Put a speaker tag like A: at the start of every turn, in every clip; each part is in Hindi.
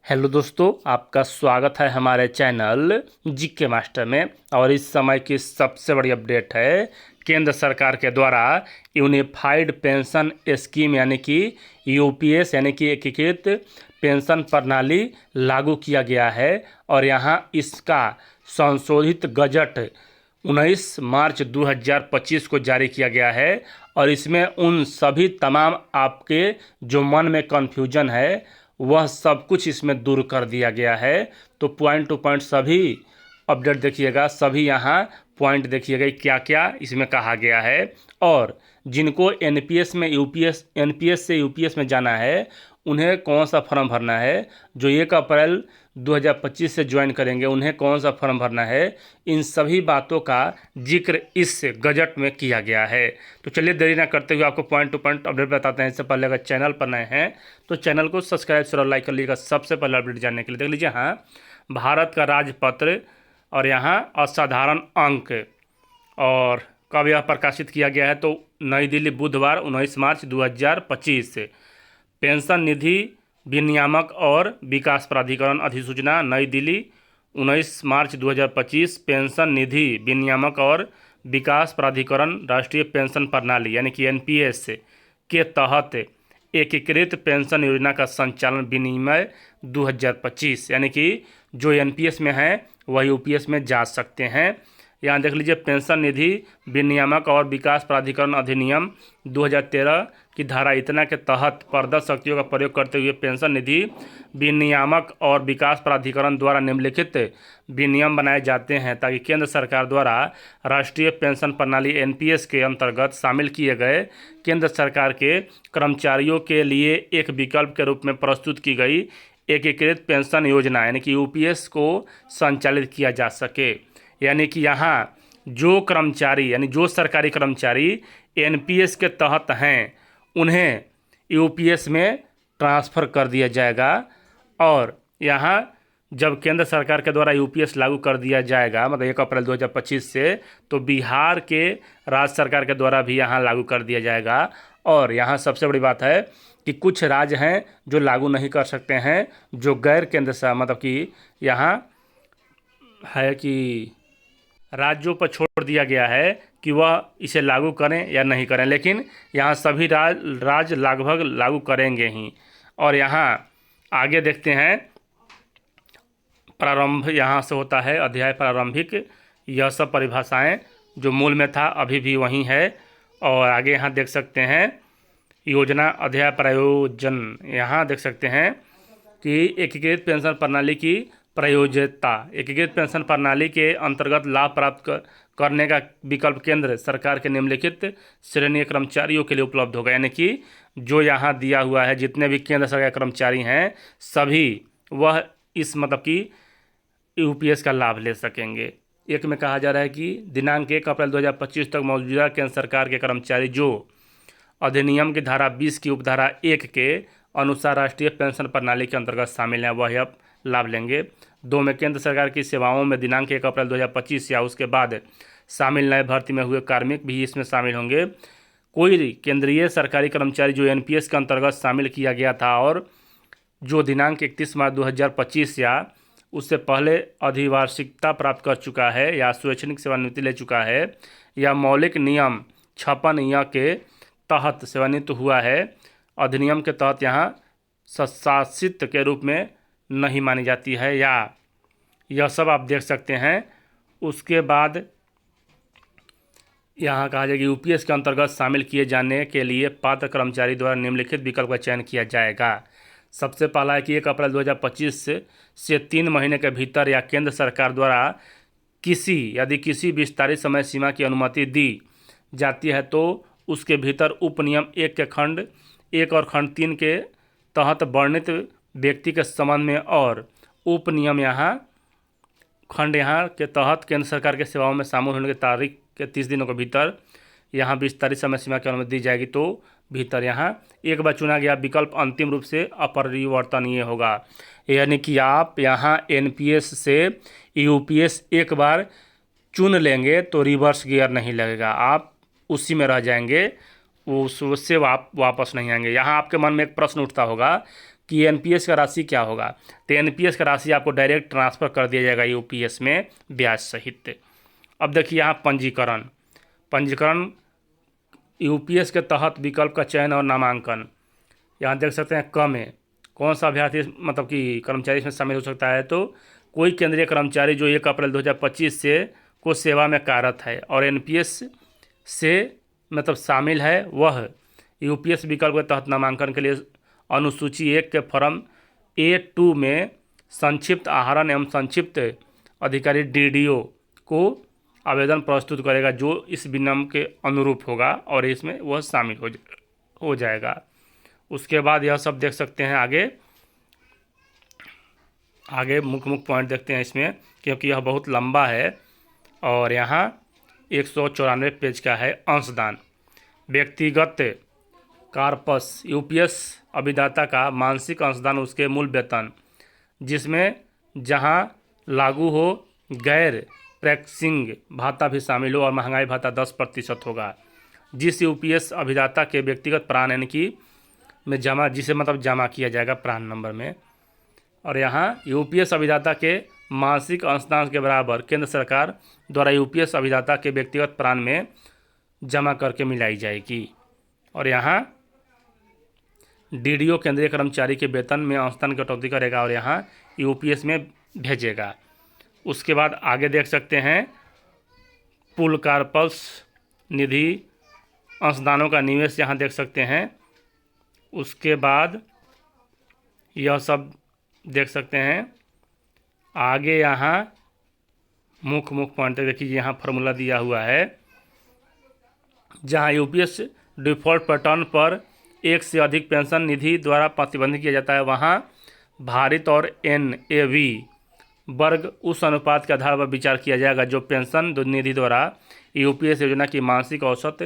A: हेलो दोस्तों, आपका स्वागत है हमारे चैनल जीके मास्टर में। और इस समय की सबसे बड़ी अपडेट है, केंद्र सरकार के द्वारा यूनिफाइड पेंशन स्कीम यानी कि यूपीएस यानी कि एकीकृत पेंशन प्रणाली लागू किया गया है। और यहाँ इसका संशोधित गजट 19 मार्च 2025 को जारी किया गया है। और इसमें उन सभी तमाम आपके जो मन में कन्फ्यूजन है वह सब कुछ इसमें दूर कर दिया गया है। तो पॉइंट टू पॉइंट सभी अपडेट देखिएगा, सभी यहाँ पॉइंट देखिएगा क्या क्या इसमें कहा गया है। और जिनको एनपीएस में यूपीएस एनपीएस से यूपीएस में जाना है उन्हें कौन सा फॉर्म भरना है, जो 1 अप्रैल 2025 से ज्वाइन करेंगे उन्हें कौन सा फॉर्म भरना है, इन सभी बातों का जिक्र इस गजट में किया गया है। तो चलिए देरी ना करते हुए आपको पॉइंट टू पॉइंट अपडेट बताते हैं। इससे पहले अगर चैनल पर नए हैं तो चैनल को सब्सक्राइब और लाइक कर लीजिएगा सबसे पहले अपडेट जानने के लिए। देख लीजिए, हाँ, भारत का राजपत्र और यहाँ असाधारण अंक और कब यह प्रकाशित किया गया है तो नई दिल्ली बुधवार 19 मार्च 2025 से। पेंशन निधि विनियामक और विकास प्राधिकरण अधिसूचना नई दिल्ली 19 मार्च 2025। पेंशन निधि विनियामक और विकास प्राधिकरण राष्ट्रीय पेंशन प्रणाली यानी कि एनपीएस के तहत एकीकृत पेंशन योजना का संचालन विनिमय 2025 यानी कि जो एनपीएस में है वह यूपीएस में जा सकते हैं। यहाँ देख लीजिए, पेंशन निधि विनियामक और विकास प्राधिकरण अधिनियम 2013 की धारा इतना के तहत प्रदत्त शक्तियों का प्रयोग करते हुए पेंशन निधि विनियामक और विकास प्राधिकरण द्वारा निम्नलिखित विनियम बनाए जाते हैं ताकि केंद्र सरकार द्वारा राष्ट्रीय पेंशन प्रणाली एनपीएस के अंतर्गत शामिल किए गए केंद्र सरकार के कर्मचारियों के लिए एक विकल्प के रूप में प्रस्तुत की गई एकीकृत पेंशन योजना यानी कि यूपीएस को संचालित किया जा सके। यानी कि यहाँ जो कर्मचारी यानी जो सरकारी कर्मचारी एनपीएस के तहत हैं उन्हें यूपीएस में ट्रांसफ़र कर दिया जाएगा। और यहाँ जब केंद्र सरकार के द्वारा यूपीएस लागू कर दिया जाएगा मतलब 1 अप्रैल 2025 से, तो बिहार के राज्य सरकार के द्वारा भी यहाँ लागू कर दिया जाएगा। और यहाँ सबसे बड़ी बात है कि कुछ राज्य हैं जो लागू नहीं कर सकते हैं, जो गैर केंद्र से मतलब कि यहाँ है कि राज्यों पर छोड़ दिया गया है कि वह इसे लागू करें या नहीं करें, लेकिन यहाँ सभी राज्य लगभग लागू करेंगे ही। और यहाँ आगे देखते हैं, प्रारंभ यहाँ से होता है अध्याय प्रारंभिक, यह सब परिभाषाएं जो मूल में था अभी भी वहीं है। और आगे यहाँ देख सकते हैं योजना अध्याय प्रयोजन, यहाँ देख सकते हैं कि एकीकृत पेंशन प्रणाली की प्रयोज्यता। एकीकृत पेंशन प्रणाली के अंतर्गत लाभ प्राप्त करने का विकल्प केंद्र सरकार के निम्नलिखित श्रेणी कर्मचारियों के लिए उपलब्ध होगा। यानी कि जो यहाँ दिया हुआ है जितने भी केंद्र सरकार के कर्मचारी हैं सभी वह इस मतलब कि यूपीएस का लाभ ले सकेंगे। एक में कहा जा रहा है कि दिनांक 1 अप्रैल 2025 तक मौजूदा केंद्र सरकार के कर्मचारी जो अधिनियम की धारा 20 की उपधारा 1 के अनुसार राष्ट्रीय पेंशन प्रणाली के अंतर्गत शामिल हैं वह अब लाभ लेंगे। 2 में केंद्र सरकार की सेवाओं में दिनांक 1 अप्रैल 2025 या उसके बाद शामिल नए भर्ती में हुए कार्मिक भी इसमें शामिल होंगे। कोई केंद्रीय सरकारी कर्मचारी जो एनपीएस के अंतर्गत शामिल किया गया था और जो दिनांक 31 मार्च 2025 या उससे पहले अधिवार्षिकता प्राप्त कर चुका है या स्वैच्छिक सेवानिवृत्ति ले चुका है या मौलिक नियम 56 के तहत सेवानिवृत्त हुआ है, अधिनियम के तहत यहाँ शासित के रूप में नहीं मानी जाती है, या यह सब आप देख सकते हैं। उसके बाद यहाँ कहा जाएगा यूपीएस के अंतर्गत शामिल किए जाने के लिए पात्र कर्मचारी द्वारा निम्नलिखित विकल्प का चयन किया जाएगा। सबसे पहला है कि 1 अप्रैल 2025 से 3 महीने के भीतर या केंद्र सरकार द्वारा यदि किसी विस्तारित समय सीमा की अनुमति दी जाती है तो उसके भीतर उपनियम 1 के खंड 1 और खंड 3 के तहत वर्णित व्यक्ति के संबंध में और उपनियम यहाँ खंड यहाँ के तहत केंद्र सरकार के सेवाओं में शामिल होने की तारीख के 30 दिनों के भीतर यहाँ विस्तारित समय सीमा की अनुमति दी जाएगी। तो भीतर यहाँ एक बार चुना गया विकल्प अंतिम रूप से अपरिवर्तनीय होगा। यानी कि आप यहाँ एनपीएस से यूपीएस एक बार चुन लेंगे तो रिवर्स गियर नहीं लगेगा, आप उसी में रह जाएंगे, उससे वापस नहीं आएंगे। यहाँ आपके मन में एक प्रश्न उठता होगा कि एनपीएस का राशि क्या होगा। तो एनपीएस का राशि आपको डायरेक्ट ट्रांसफ़र कर दिया जाएगा यूपीएस में ब्याज सहित। अब देखिए यहाँ पंजीकरण यूपीएस के तहत विकल्प का चयन और नामांकन। यहाँ देख सकते हैं क में कौन सा अभ्यर्थी मतलब कि कर्मचारी इसमें शामिल हो सकता है। तो कोई केंद्रीय कर्मचारी जो 1 अप्रैल 2025 से को सेवा में कार्यरत है और एनपीएस से मतलब शामिल है, वह यूपीएस विकल्प के तहत नामांकन के लिए अनुसूची 1 के फॉर्म A2 में संक्षिप्त आहरण एवं संक्षिप्त अधिकारी डीडीओ को आवेदन प्रस्तुत करेगा, जो इस विनियम के अनुरूप होगा और इसमें वह शामिल हो जाएगा। उसके बाद यह सब देख सकते हैं आगे मुख्य पॉइंट देखते हैं इसमें, क्योंकि यह बहुत लंबा है और यहाँ 194 पेज का है। अंशदान व्यक्तिगत कार्पस यूपीएस अभिदाता का मासिक अंशदान उसके मूल वेतन जिसमें जहां लागू हो गैर प्रैक्टिसिंग भाता भी शामिल हो और महंगाई भाता 10% होगा। जिस यूपीएस अभिदाता के व्यक्तिगत प्राण यानी कि में जमा जिसे मतलब जमा किया जाएगा प्राण नंबर में, और यहाँ यूपीएस अभिदाता के मासिक अंशदान के बराबर केंद्र सरकार द्वारा यूपीएस अभिदाता के व्यक्तिगत प्राण में जमा करके मिलाई जाएगी। और यहाँ डीडीओ केंद्रीय कर्मचारी के वेतन में अंशदान की कटौती करेगा और यहाँ यूपीएस में भेजेगा। उसके बाद आगे देख सकते हैं पूल कार्पस निधि अंशदानों का निवेश यहाँ देख सकते हैं। उसके बाद यह सब देख सकते हैं आगे। यहाँ मुख्य पॉइंट देखिए, यहाँ फार्मूला दिया हुआ है जहाँ यूपीएस डिफ़ॉल्ट पैटर्न पर एक से अधिक पेंशन निधि द्वारा प्रतिबंधित किया जाता है, वहाँ भारित और एनएवी वर्ग उस अनुपात के आधार पर विचार किया जाएगा जो पेंशन निधि द्वारा यूपीएस योजना की मासिक औसत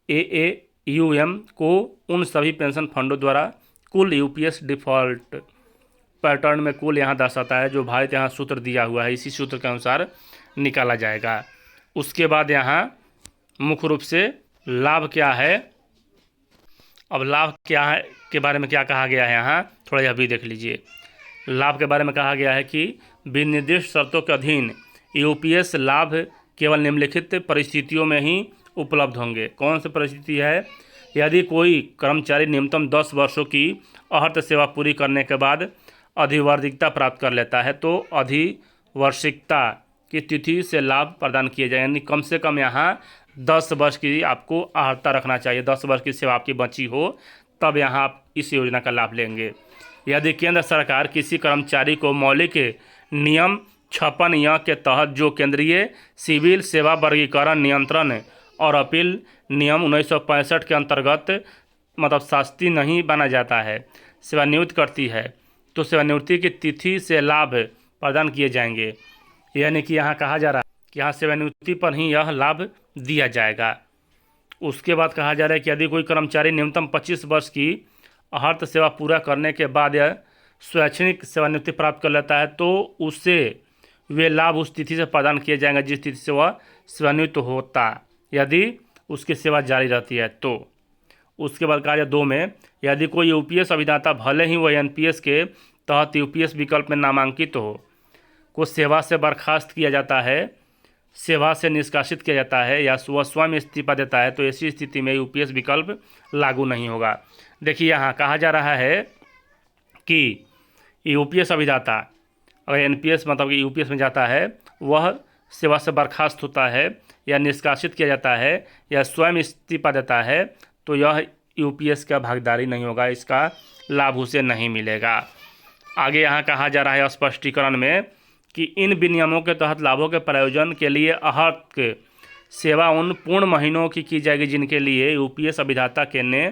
A: एएयूएम को उन सभी पेंशन फंडों द्वारा कुल यूपीएस डिफ़ॉल्ट पैटर्न में कुल यहाँ दर्शाता है, जो भारित यहाँ सूत्र दिया हुआ है, इसी सूत्र के अनुसार निकाला जाएगा। उसके बाद यहाँ मुख्य रूप से लाभ क्या है। अब लाभ क्या है के बारे में क्या कहा गया है, यहाँ थोड़ा यह भी देख लीजिए। लाभ के बारे में कहा गया है कि विनिर्दिष्ट शर्तों के अधीन यूपीएस लाभ केवल निम्नलिखित परिस्थितियों में ही उपलब्ध होंगे। कौन सी परिस्थिति है? यदि कोई कर्मचारी न्यूनतम 10 वर्षों की अहर्त सेवा पूरी करने के बाद अधिवर्तिकता प्राप्त कर लेता है तो अधिवर्षिकता की तिथि से लाभ प्रदान किए जाए, यानी कम से कम यहाँ 10 वर्ष की आपको अहर्ता रखना चाहिए। 10 वर्ष की सेवा आपकी बची हो तब यहाँ आप इस योजना का लाभ लेंगे। यदि केंद्र सरकार किसी कर्मचारी को मौलिक नियम 56 के तहत जो केंद्रीय सिविल सेवा वर्गीकरण नियंत्रण और अपील नियम 1965 के अंतर्गत मतलब शास्त्री नहीं बना जाता है, सेवानिवृत्त करती है, तो सेवानिवृत्ति की तिथि से लाभ प्रदान किए जाएंगे। यानी कि यहाँ कहा जा रहा है कि यहाँ सेवानिवृत्ति पर ही यह लाभ दिया जाएगा। उसके बाद कहा जा रहा है कि यदि कोई कर्मचारी न्यूनतम 25 वर्ष की अहर्त सेवा पूरा करने के बाद यह स्वैच्छिक सेवानिवृत्ति प्राप्त कर लेता है तो उससे वे लाभ उस तिथि से प्रदान किए जाएंगे जिस तिथि से वह सेवानिवृत्त होता, यदि उसकी सेवा जारी रहती है तो। उसके बाद कहा जाए 2 में, यदि कोई यूपीएस अभिदाता भले ही वह एनपीएस के तहत यूपीएस विकल्प में नामांकित हो को सेवा से बर्खास्त किया जाता है, सेवा से निष्कासित किया जाता है या वह स्वयं इस्तीफा देता है तो ऐसी स्थिति में यूपीएस विकल्प लागू नहीं होगा। देखिए यहाँ कहा जा रहा है कि यूपीएस अभिदाता अगर एनपीएस मतलब कि यूपीएस में जाता है, वह सेवा से बर्खास्त होता है या निष्कासित किया जाता है या स्वयं इस्तीफा देता है तो यह यूपीएस का भागीदारी नहीं होगा, इसका लाभ उसे नहीं मिलेगा। आगे यहाँ कहा जा रहा है स्पष्टीकरण में कि इन विनियमों के तहत लाभों के प्रयोजन के लिए अहर्त सेवा उन पूर्ण महीनों की जाएगी जिनके लिए यूपीएस अभिदाता के ने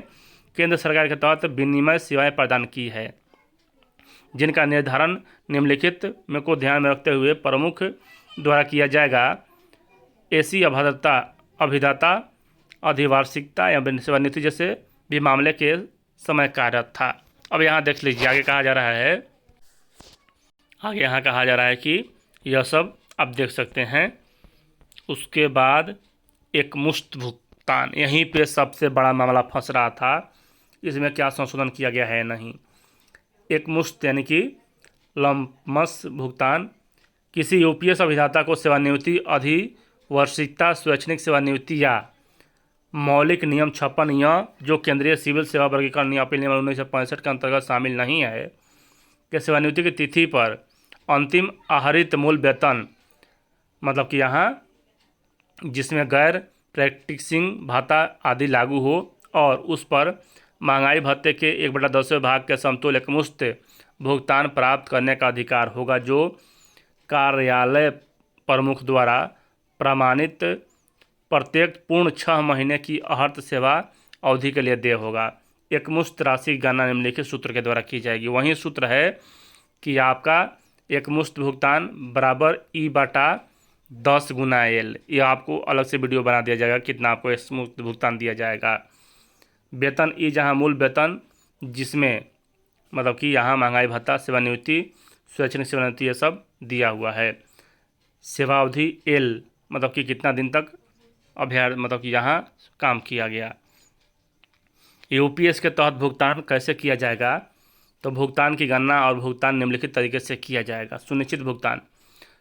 A: केंद्र सरकार के तहत विनिमय सेवाएं प्रदान की है, जिनका निर्धारण निम्नलिखित में को ध्यान में रखते हुए प्रमुख द्वारा किया जाएगा। ऐसी अभिदाता अधिवार्षिकता या सेवानिवृत्ति जैसे भी मामले के समय कार्यरत था। अब यहाँ देख लीजिए आगे कहा जा रहा है, आगे यहाँ कहा जा रहा है कि यह सब आप देख सकते हैं। उसके बाद एक मुश्त भुगतान, यहीं पे सबसे बड़ा मामला फंस रहा था, इसमें क्या संशोधन किया गया है नहीं। एकमुश्त यानी कि लम्पमस भुगतान। किसी यूपीएस अभिदाता को सेवानिवृत्ति, अधिवर्षिकता, स्वैच्छिक सेवानिवृत्ति या मौलिक नियम 56 यह जो केंद्रीय सिविल सेवा वर्गीकरण नियम अपील नियम 1965 के अंतर्गत शामिल नहीं है कि सेवानिवृत्ति की तिथि पर अंतिम आहरित मूल वेतन, मतलब कि यहाँ जिसमें गैर प्रैक्टिसिंग भाता आदि लागू हो और उस पर महंगाई भत्ते के 1/10वें भाग के समतुल्य एकमुश्त भुगतान प्राप्त करने का अधिकार होगा, जो कार्यालय प्रमुख द्वारा प्रमाणित प्रत्येक पूर्ण 6 महीने की अहर्त सेवा अवधि के लिए देय होगा। एकमुश्त राशि की गणना निम्नलिखित सूत्र के द्वारा की जाएगी। वही सूत्र है कि आपका एकमुश्त भुगतान बराबर E/10 गुना L। यह आपको अलग से वीडियो बना दिया जाएगा कितना आपको एकमुश्त भुगतान दिया जाएगा। वेतन ई जहाँ मूल वेतन जिसमें मतलब कि यहाँ महंगाई भत्ता, सेवानिवृत्ति, स्वैच्छिक सेवानिवृत्ति ये सब दिया हुआ है। सेवा अवधि L मतलब कि कितना दिन तक मतलब कि यहाँ काम किया गया। यूपीएस के तहत भुगतान कैसे किया जाएगा, तो भुगतान की गणना और भुगतान निम्नलिखित तरीके से किया जाएगा। सुनिश्चित भुगतान।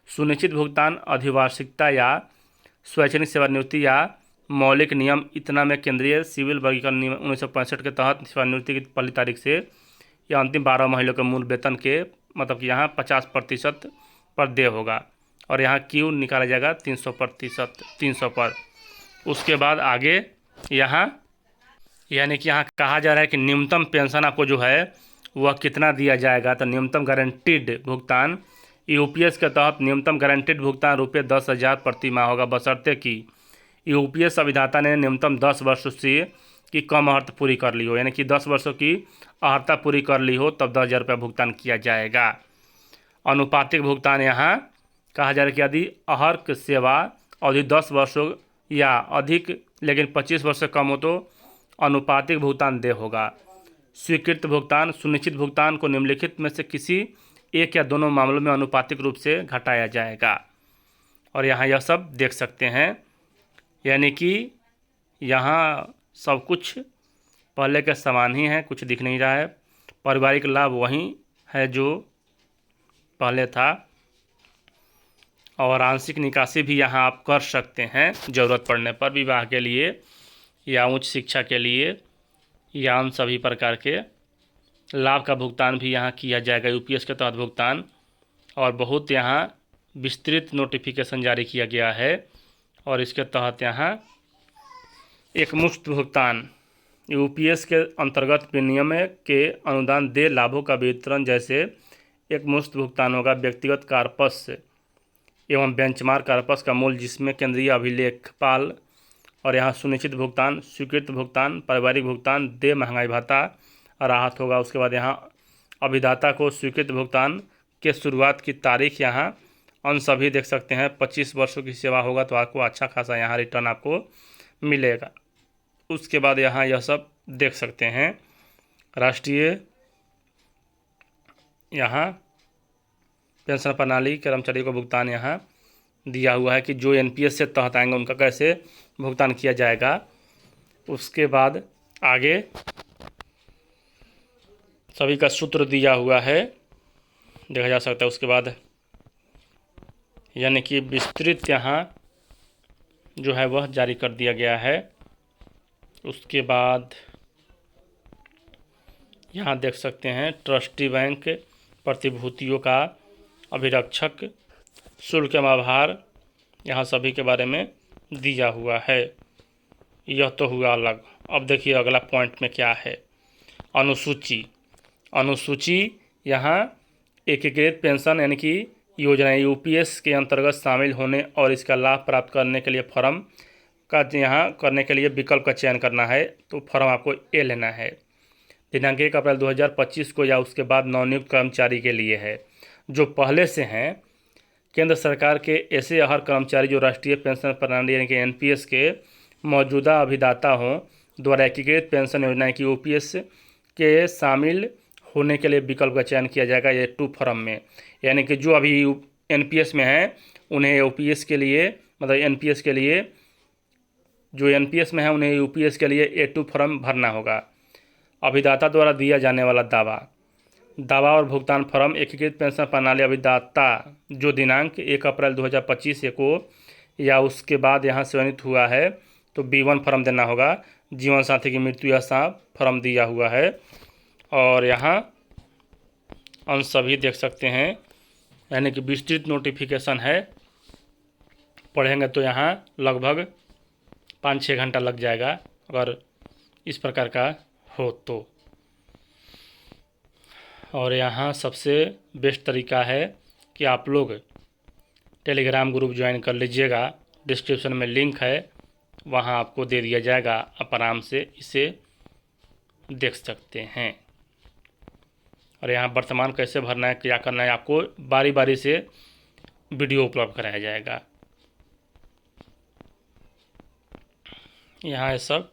A: सुनिश्चित भुगतान अधिवार्षिकता या स्वैच्छिक सेवानिवृत्ति या मौलिक नियम इतना में केंद्रीय सिविल वर्गीकरण नियम 1965 के तहत सेवानिवृत्ति की पहली तारीख से या अंतिम 12 महीनों के मूल वेतन के मतलब कि यहाँ 50% पर देय होगा और यहाँ क्यू निकाला जाएगा 300 पर। उसके बाद आगे यहाँ यानी कि यहाँ कहा जा रहा है कि न्यूनतम पेंशन आपको जो है वह कितना दिया जाएगा, तो न्यूनतम गारंटीड भुगतान यूपीएस के तहत न्यूनतम गारंटीड भुगतान ₹10,000 प्रति माह होगा, बशर्ते कि यूपीएस अभिदाता ने न्यूनतम 10 वर्ष से की कम अहर्ता पूरी कर ली हो, यानी कि 10 वर्षों की अहर्ता पूरी कर ली हो तब 10,000 रुपये भुगतान किया जाएगा। अनुपातिक भुगतान यहाँ कहा जा रहा है कि यदि अहर्क सेवा अवधि 10 वर्षों या अधिक लेकिन 25 वर्ष से कम हो तो अनुपातिक भुगतान देय होगा। स्वीकृत भुगतान। सुनिश्चित भुगतान को निम्नलिखित में से किसी एक या दोनों मामलों में अनुपातिक रूप से घटाया जाएगा और यहाँ यह सब देख सकते हैं, यानी कि यहाँ सब कुछ पहले के समान ही है, कुछ दिख नहीं रहा है। पारिवारिक लाभ वही है जो पहले था और आंशिक निकासी भी यहाँ आप कर सकते हैं ज़रूरत पड़ने पर, विवाह के लिए या उच्च शिक्षा के लिए या उन सभी प्रकार के लाभ का भुगतान भी यहाँ किया जाएगा यूपीएस के तहत भुगतान। और बहुत यहाँ विस्तृत नोटिफिकेशन जारी किया गया है और इसके तहत यहाँ एकमुश्त भुगतान यूपीएस के अंतर्गत विनियम के अनुदान देय लाभों का वितरण जैसे एकमुश्त भुगतान होगा। व्यक्तिगत कार्पस एवं बेंचमार्क कार्पस का मूल जिसमें केंद्रीय अभिलेखपाल और यहाँ सुनिश्चित भुगतान, स्वीकृत भुगतान, पारिवारिक भुगतान, देय महंगाई भत्ता राहत होगा। उसके बाद यहाँ अभिदाता को स्वीकृत भुगतान के शुरुआत की तारीख यहाँ अन सभी देख सकते हैं। 25 वर्षों की सेवा होगा तो आपको अच्छा खासा यहाँ रिटर्न आपको मिलेगा। उसके बाद यहाँ यह सब देख सकते हैं। राष्ट्रीय यहाँ पेंशन प्रणाली कर्मचारी को भुगतान यहाँ दिया हुआ है कि जो एनपीएस से तहत आएंगे उनका कैसे भुगतान किया जाएगा। उसके बाद आगे सभी का सूत्र दिया हुआ है, देखा जा सकता है। उसके बाद यानी कि विस्तृत यहाँ जो है वह जारी कर दिया गया है। उसके बाद यहाँ देख सकते हैं ट्रस्टी बैंक प्रतिभूतियों का अभिरक्षक शुल्क एवं आभार यहाँ सभी के बारे में दिया हुआ है। यह तो हुआ अलग। अब देखिए अगला पॉइंट में क्या है। अनुसूची। अनुसूची यहाँ एकीकृत पेंशन यानी कि योजना यूपीएस के अंतर्गत शामिल होने और इसका लाभ प्राप्त करने के लिए फर्म का यहाँ करने के लिए विकल्प का चयन करना है, तो फर्म आपको ए लेना है। दिनांक 1 अप्रैल 2025 को या उसके बाद नवनियुक्त कर्मचारी के लिए है। जो पहले से हैं केंद्र सरकार के ऐसे हर कर्मचारी जो राष्ट्रीय पेंशन प्रणाली यानी कि एनपीएस के मौजूदा अभिदाता हों द्वारा एकीकृत पेंशन योजना की यूपीएस के शामिल होने के लिए विकल्प का चयन किया जाएगा ये 2 फर्म में। यानी कि जो अभी एनपीएस में हैं उन्हें यूपीएस के लिए मतलब एनपीएस के लिए जो एनपीएस में है उन्हें यूपीएस के लिए A2 फॉर्म भरना होगा। अभिदाता द्वारा दिया जाने वाला दावा। दावा और भुगतान फॉर्म एकीकृत पेंशन प्रणाली अभिदाता जो दिनांक 1 अप्रैल 2025 को या उसके बाद यहाँ चयनित हुआ है तो B1 फॉर्म देना होगा। जीवन साथी की मृत्यु या फॉर्म दिया हुआ है और यहाँ अंश सभी देख सकते हैं, यानी कि विस्तृत नोटिफिकेशन है। पढ़ेंगे तो यहाँ लगभग 5-6 घंटा लग जाएगा अगर इस प्रकार का हो तो। और यहाँ सबसे बेस्ट तरीका है कि आप लोग टेलीग्राम ग्रुप ज्वाइन कर लीजिएगा, डिस्क्रिप्शन में लिंक है, वहाँ आपको दे दिया जाएगा, आप आराम से इसे देख सकते हैं। और यहाँ वर्तमान कैसे भरना है, क्या करना है, आपको बारी बारी से वीडियो उपलब्ध कराया जाएगा। यहाँ ये सब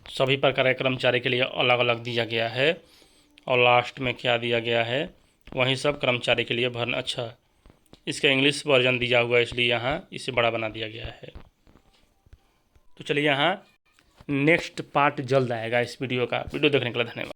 A: सभी प्रकार के कर्मचारी के लिए अलग अलग दिया गया है और लास्ट में क्या दिया गया है वही सब कर्मचारी के लिए भरना। अच्छा, इसका इंग्लिश वर्जन दिया हुआ है इसलिए यहाँ इसे बड़ा बना दिया गया है। तो चलिए यहाँ नेक्स्ट पार्ट जल्द आएगा इस वीडियो का। वीडियो देखने के लिए धन्यवाद।